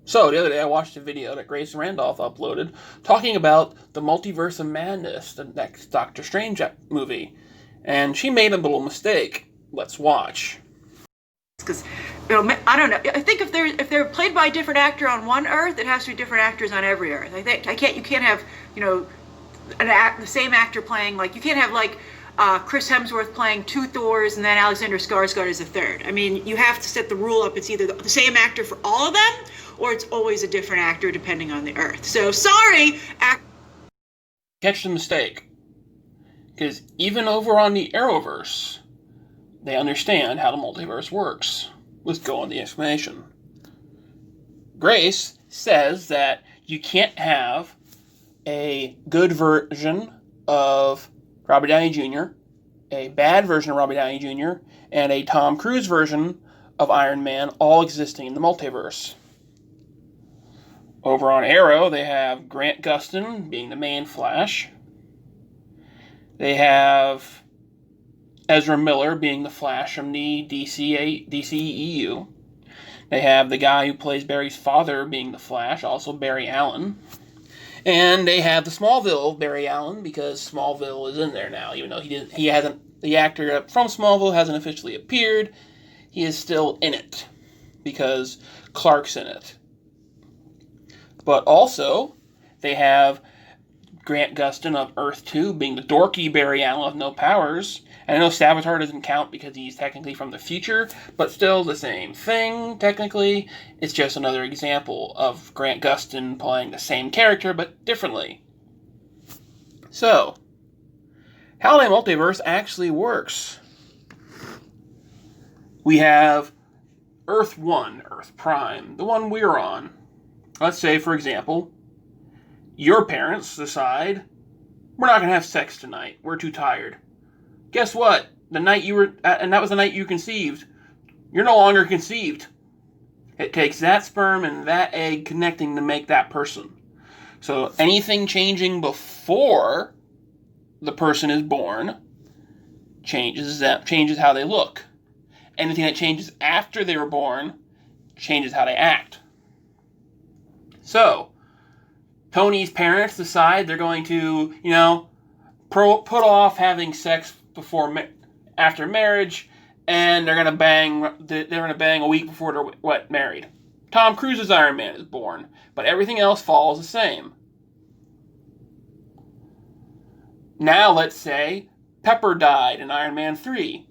So, the other day I watched a video that Grace Randolph uploaded talking about the Multiverse of Madness, the next Doctor Strange movie. And she made a little mistake. Let's watch. Because, I don't know. I think if they're played by a different actor on one Earth, it has to be different actors on every Earth. You can't have, the same actor playing, like, you can't have, Chris Hemsworth playing two Thors and then Alexander Skarsgård as a third. I mean, you have to set the rule up. It's either the same actor for all of them, or it's always a different actor depending on the Earth. So, sorry, Catch the mistake. Because even over on the Arrowverse, they understand how the multiverse works. Let's go on the explanation. Grace says that you can't have a good version of Robert Downey Jr., a bad version of Robert Downey Jr., and a Tom Cruise version of Iron Man all existing in the multiverse. Over on Arrow, they have Grant Gustin being the main Flash. They have Ezra Miller being the Flash from the DCEU. They have the guy who plays Barry's father being the Flash, also Barry Allen. And they have the Smallville Barry Allen, because Smallville is in there now, even though the actor from Smallville hasn't officially appeared. He is still in it, because Clark's in it. But also, they have Grant Gustin of Earth 2 being the dorky Barry Allen with no powers. And I know Savitar doesn't count because he's technically from the future, but still the same thing, technically. It's just another example of Grant Gustin playing the same character, but differently. So, how the multiverse actually works. We have Earth 1, Earth Prime, the one we're on. Let's say, for example, your parents decide, we're not going to have sex tonight. We're too tired. Guess what? And that was the night you conceived. You're no longer conceived. It takes that sperm and that egg connecting to make that person. So anything changing before the person is born changes how they look. Anything that changes after they were born changes how they act. So, Tony's parents decide they're going to, put off having sex after marriage, and they're gonna bang a week before they're married. Tom Cruise's Iron Man is born, but everything else follows the same. Now let's say Pepper died in Iron Man 3.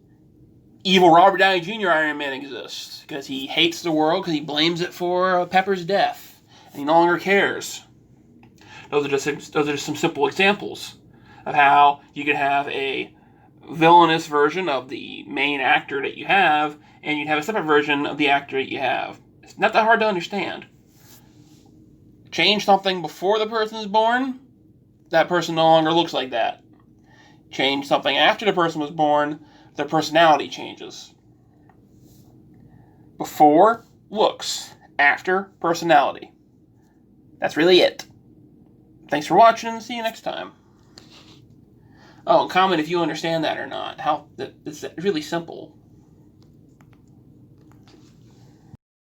Evil Robert Downey Jr. Iron Man exists because he hates the world because he blames it for Pepper's death. And he no longer cares. Those are just some simple examples of how you could have a villainous version of the main actor that you have, and you'd have a separate version of the actor that you have. It's not that hard to understand. Change something before the person is born, that person no longer looks like that. Change something after the person was born, their personality changes. Before, looks. After, personality. That's really it. Thanks for watching, and see you next time. Oh, and comment if you understand that or not. It's really simple.